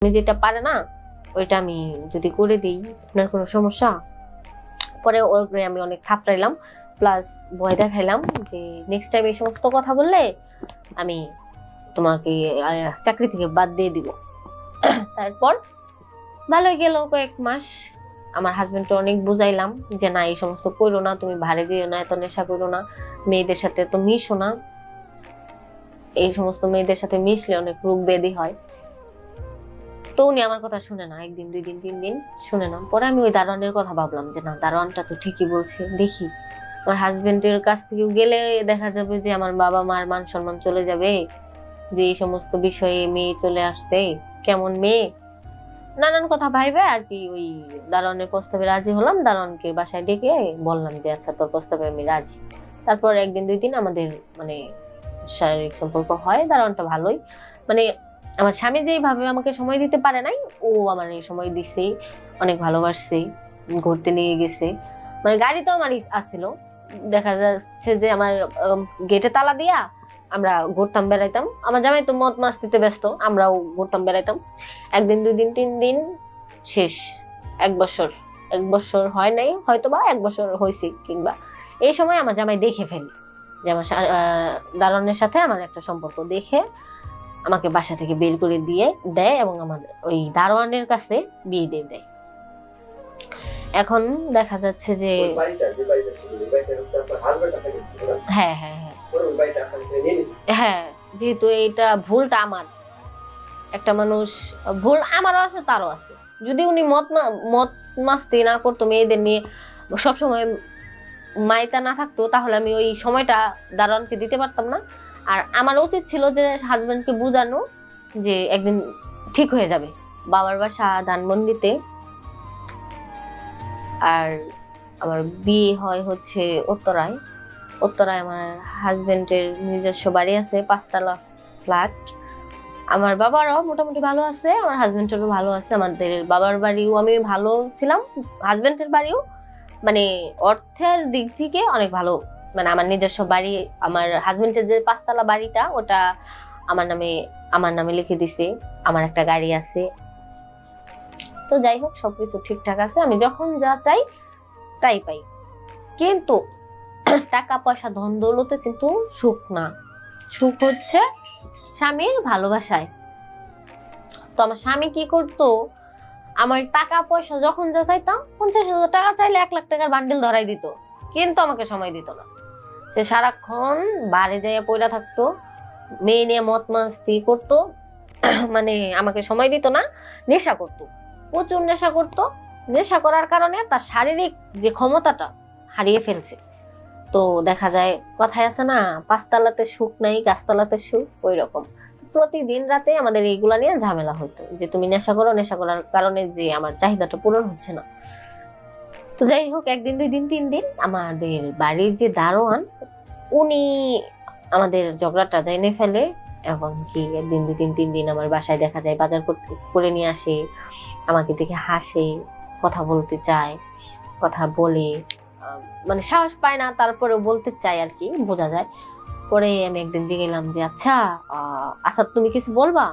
আমি যেটা পারে না ওইটা আমি যদি করে দিই আপনার কোনো সমস্যা? পরে ওরে আমি অনেক থাপড়াইলাম, প্লাস ভয় দেখাইলাম যে নেক্সট টাইম এই সমস্ত কথা বললে আমি তোমাকে চাকরি থেকে বাদ দিয়ে দিব। তারপর ভালোই গেল কয়েক মাস। আমার হাজবেন্ডকে অনেক বুঝাইলাম যে না, এই সমস্ত করো না, তুমি বাইরে যেও না, এত নেশা করো না, মেয়েদের সাথে তো মিশো না, এই সমস্ত মেয়েদের সাথে মিশলে অনেক রোগ ব্যাধি হয়। তো উনি আমার কথা শুনে না, একদিন, 2 দিন, 3 দিন শুনে না। পরে আমি ওই দারোয়ানের কথা ভাবলাম যে না, দারোয়ানটা তো ঠিকই বলছে, দেখি আমার হাজবেন্ডের কাছ থেকে গেলে দেখা যাবে যে আমার বাবা মার মান সম্মান চলে যাবে, যে এই সমস্ত বিষয়ে মেয়ে চলে আসছে, কেমন মেয়ে, নানান কথা ভাইবে আর কি। ওই দারোয়ানের প্রস্তাবে রাজি হলাম, দারোয়ানকে বাসায় ডেকে বললাম যে আচ্ছা, তোর প্রস্তাবে আমি রাজি। তারপর 1 দিন 2 দিন আমাদের মানে শারীরিক সম্পর্ক হয়। দারোয়ানটা ভালোই, মানে আমার স্বামী যেইভাবে আমাকে সময় দিতে পারে নাই, ও আমার এই সময় দিছে, অনেক ভালোবাসছে, ঘুরতে নিয়ে গেছে। মানে গাড়ি তো আমার আসছিল, দেখা যাচ্ছে যে আমার গেটে তালা দিয়া আমরা ঘুরতাম বেড়াইতাম। আমার জামাই তো মদ মাস্তিতে ব্যস্ত, আমরাও ঘুরতাম বেড়াইতাম। 1 দিন 2 দিন 3 দিন শেষ, 1 বছর, 1 বছর হয় নাই, হয়তো বা 1 বছর হয়েছে, কিংবা এই সময় আমার জামাই দেখে ফেলি যে আমার দারোয়ানের সাথে আমার একটা সম্পর্ক, দেখে আমাকে বাসা থেকে বের করে দিয়ে দেয় এবং আমার ওই দারোয়ানের কাছে বিয়ে দিয়ে দেয়। এখন দেখা যাচ্ছে যে হ্যাঁ হ্যাঁ হ্যাঁ হ্যাঁ, যেহেতু এইটা ভুলটা আমার, একটা মানুষ, ভুল আমারও আছে তারও আছে। যদি উনি মত মাস্তি না করতো, মেয়েদের নিয়ে সবসময় মাইতা না থাকতো, তাহলে আমি ওই সময়টা দারোয়ানকে দিতে পারতাম না। আর আমার উচিত ছিল যে হাজবেন্ডকে বুঝানো যে একদিন ঠিক হয়ে যাবে। বাবার বাসা ধানমন্ডিতে, আর আমার বিয়ে হয় হচ্ছে উত্তরায়। উত্তরায় আমার হাজবেন্ডের নিজস্ব বাড়ি আছে, 5 তলা ফ্ল্যাট। আমার বাবারও মোটামুটি ভালো আছে, আমার হাজবেন্ডেরও ভালো আছে। আমাদের বাবার বাড়িও আমি ভালো ছিলাম, হাজবেন্ডের বাড়িও মানে অর্থের দিক থেকে অনেক ভালো। মানে আমার নিজস্ব বাড়ি, আমার হাজবেন্ডের যে 5 তলা বাড়িটা, ওটা আমার নামে লিখে দিছে। আমার একটা গাড়ি আছে। তো যাই হোক, সবকিছু ঠিকঠাক আছে, আমি যখন যা চাই তাই পাই। কিন্তু টাকা পয়সা ধন দৌলতে কিন্তু সুখ না, সুখ হচ্ছে স্বামীর ভালোবাসায়। তো আমার স্বামী কি করতো, আমার টাকা পয়সা যখন যা চাইতাম, 50,000 টাকা চাইলে 1 লাখ টাকার বান্ডিল ধরাই দিত, কিন্তু আমাকে সময় দিত না। সে সারাক্ষণ বাড়ি যাইয়া পইরা থাকতো, মেয়ে নিয়ে মত মাস্তি করতো, মানে আমাকে সময় দিত না। নেশা করতো, প্রচুর নেশা করতো। নেশা করার কারণে তার শারীরিক যে ক্ষমতাটা হারিয়ে ফেলছে। তো দেখা যায় কথায় আছে না, 5 তলাতে সুখ নাই, গাছতলাতে সুখ, ওই রকম। প্রতিদিন রাতে আমাদের এইগুলা নিয়ে ঝামেলা হতো যে তুমি নেশা করো, নেশা করার কারণে যে আমার চাহিদাটা পূরণ হচ্ছে না। তো যাই হোক, 1 দিন 2 দিন 3 দিন আমাদের বাড়ির যে দারোয়ান, উনি আমাদের ঝগড়াটা জেনে ফেলে, এবং কি 1 দিন 2 দিন 3 দিন আমার বাসায় দেখা যায় বাজার করে নিয়ে আসে, আমাকে দেখে হাসে, কথা বলতে চায়, কথা বলে, মানে সাহস পায় না, তারপরেও বলতে চায় আর কি, বোঝা যায়। পরে আমি একদিন জিজ্ঞেলাম যে আচ্ছা আসাদ, তুমি কিছু বলবা?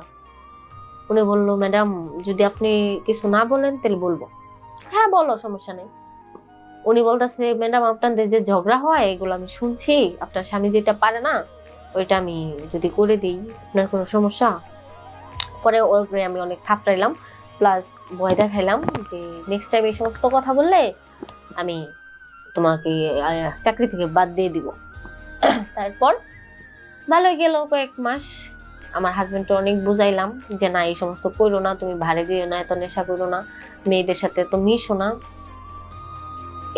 উনি বললো, ম্যাডাম যদি আপনি কিছু না বলেন তাহলে বলবো। হ্যাঁ বলো, সমস্যা নেই। উনি বলতেছে, ম্যাডাম আপনাদের যে ঝগড়া হয় এগুলো আমি শুনছি, আপনার স্বামী যেটা পারে না ওইটা আমি যদি করে দিই আপনার কোনো সমস্যা? পরে ওরে আমি অনেক থাপড়াইলাম, প্লাস ভয় দেখাইলাম যে নেক্সট টাইম এই সমস্ত কথা বললে আমি তোমাকে চাকরি থেকে বাদ দিয়ে দিব। তারপর ভালোই গেল কয়েক মাস। আমার হাজবেন্ডকে অনেক বুঝাইলাম যে না, এই সমস্ত করো না, তুমি বাইরে যেও না, এত নেশা করো না, মেয়েদের সাথে তো মিশো না,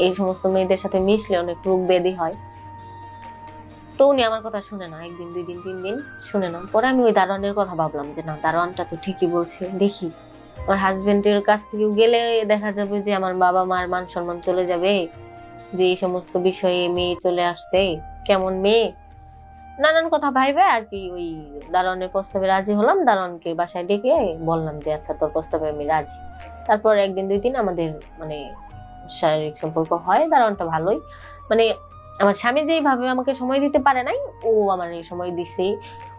এই সমস্ত মেয়েদের সাথে মিশলে অনেক রোগ ব্যাধি হয়। তো উনি আমার কথা শুনে না, 1 দিন 2 দিন 3 দিন শুনে না। পরে আমি ওই দারোয়ানের কথা ভাবলাম যে না, দারোয়ানটা তো ঠিকই বলছে, দেখি আমার হাজবেন্ডের কাছ থেকে গেলে দেখা যাবে যে আমার বাবা মার মান সম্মান চলে যাবে, যে এই সমস্ত বিষয়ে মেয়ে চলে আসছে, কেমন মেয়ে, নানান কথা ভাইবে আর কি। ওই দারোয়ানের প্রস্তাবে রাজি হলাম, দারোয়ানকে বাসায় ডেকে বললাম যে আচ্ছা, তোর প্রস্তাবে আমি রাজি। তারপর 1 দিন 2 দিন আমাদের মানে শারীরিক সম্পর্ক হয়। দারোয়ানটা ভালোই, মানে আমার স্বামী যেইভাবে আমাকে সময় দিতে পারে নাই, ও আমার এই সময় দিছে,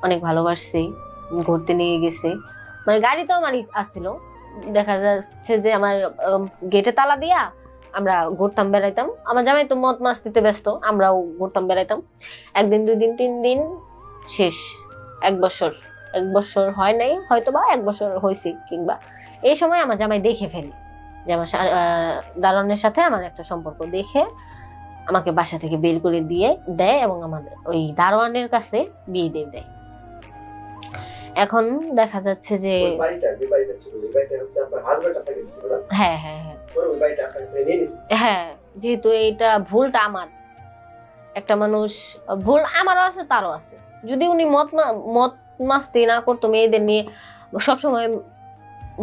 অনেক ভালোবাসছে, ঘুরতে নিয়ে গেছে। মানে গাড়ি তো আমার আসছিল, দেখা যাচ্ছে যে আমার গেটে তালা দিয়া আমরা ঘুরতাম বেড়াইতাম, আমার জামাই তো মদ মাস্তিতে ব্যস্ত, আমরাও ঘুরতাম বেড়াইতাম। একদিন 2 দিন 3 দিন শেষ, 1 বছর হয় নাই, হয়তো বা 1 বছর হয়েছে, কিংবা এই সময় আমার জামাই দেখে ফেলে যে আমার দারোয়ানের সাথে আমার একটা সম্পর্ক, দেখে আমাকে বাসা থেকে বের করে দিয়ে দেয় এবং আমাদের ওই দারোয়ানের কাছে বিয়ে দিয়ে দেয়। এখন দেখা যাচ্ছে যে হ্যাঁ হ্যাঁ হ্যাঁ হ্যাঁ, যেহেতু এইটা ভুলটা আমার, একটা মানুষ ভুল আমারও আছে তারও আছে। যদি উনি মত মাস্তি না করতো, মেয়েদের নিয়ে সবসময়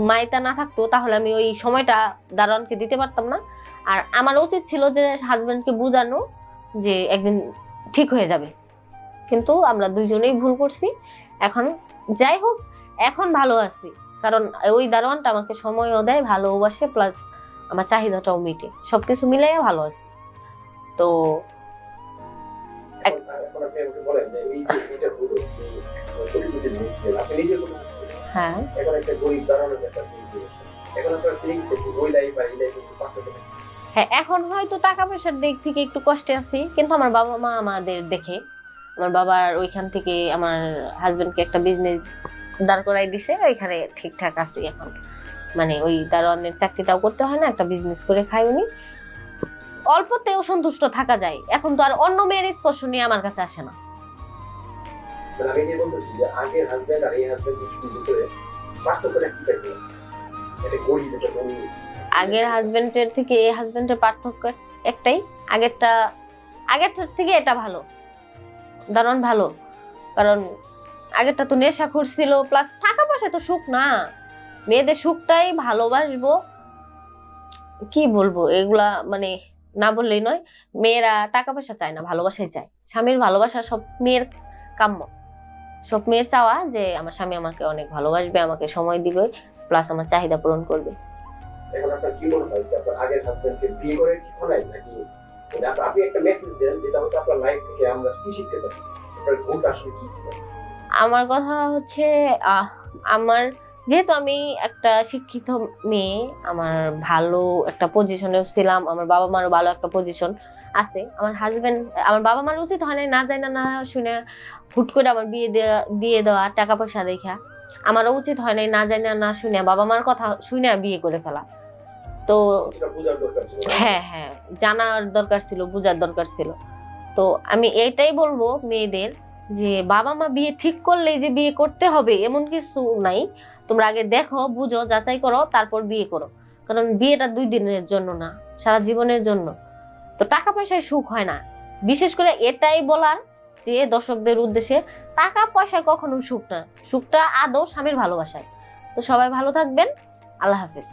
মাইতা না থাকতো, তাহলে আমি ওই সময়টা দারোয়ানকে দিতে পারতাম না। আর আমার উচিত ছিল যে হাজবেন্ডকে বুঝানো যে একদিন ঠিক হয়ে যাবে, কিন্তু আমরা দুইজনেই ভুল করছি। এখন যাই হোক, এখন ভালো আছি, কারণ ওই দারোয়ানটা আমাকে সময়ও দেয়, ভালোবাসে, প্লাস আমার চাহিদাটাও মিটে, সবকিছু মিলাই ভালো আছে। তো হ্যাঁ, হ্যাঁ এখন হয়তো টাকা পয়সার দিক থেকে একটু কষ্টে আছি, কিন্তু আমার বাবা মা আমাদের দেখে, আমার বাবার ওইখান থেকে আমার হাজবেন্ডকে একটা বিজনেস দাঁড় করাই দিছে, ওইখানে ঠিকঠাক আছি এখন। মানে ওই দারোয়ানের চাকরিটাও করতে হয় না, একটা বিজনেস করে খাই উনি, অল্পতেও সন্তুষ্ট থাকা যায়। এখন তো আর অন্য মেয়ের স্পর্শ নিয়ে আমার কাছে আসে না। আগের হাজবেন্ডের থেকে এই হাজবেন্ডের পার্থক্য একটাই, আগেরটার থেকে এটা ভালো, দারুণ ভালো। কারণ আগেরটা তো নেশাখোর ছিল, প্লাস টাকা পয়সা তো সুখ না, মেয়েদের সুখটাই ভালোবাসবো, কি বলবো এগুলা, মানে না বললেই নয়। মেয়েরা টাকা পয়সা চায় না, ভালোবাসাই চায়। স্বামীর ভালোবাসা সব মেয়ের কাম্য, সব মেয়ের চাওয়া যে আমার স্বামী আমাকে অনেক ভালোবাসবে, আমাকে সময় দিবে, প্লাস আমার চাহিদা পূরণ করবে। এখন আপনার কি মনে হয় যে আপনার আগের হাজবেন্ডকে বিয়ে করে ঠিক হলো নাকি আপনি একটা মেসেজ দেন যেটা হচ্ছে আপনার লাইফ থেকে আমরা কি শিখতে পারি, আপনার ভুলটা আসলে কি ছিল? আমার কথা হচ্ছে আমার, যেহেতু আমি একটা শিক্ষিত মেয়ে, আমার ভালো একটা পজিশনেও ছিলাম, আমার বাবা মারও ভালো একটা পজিশন আছে, আমার হাজবেন্ড, আমার বাবা মার উচিত হয় না জানা না শুনে হুট করে আমার বিয়ে দিয়ে দেওয়া টাকা পয়সা দেখা, আমারও উচিত হয় না জানা না শুনে বাবা মার কথা শুনে বিয়ে করে ফেলা। তো হ্যাঁ হ্যাঁ, জানার দরকার ছিল, বুঝার দরকার ছিল। তো আমি এইটাই বলবো মেয়েদের যে বাবা মা বিয়ে ঠিক করলেই যে বিয়ে করতে হবে এমন কিছু নাই, তোমরা আগে দেখো, বুঝো, যাচাই করো, তারপর বিয়ে করো। কারণ বিয়েটা 2 দিনের জন্য না, সারা জীবনের জন্য। তো টাকা পয়সায় সুখ হয় না, বিশেষ করে এটাই বলার যে দর্শকদের উদ্দেশ্যে, টাকা পয়সা কখনো সুখ না, সুখটা আদৌ স্বামীর ভালোবাসায়। তো সবাই ভালো থাকবেন, আল্লাহ হাফেজ।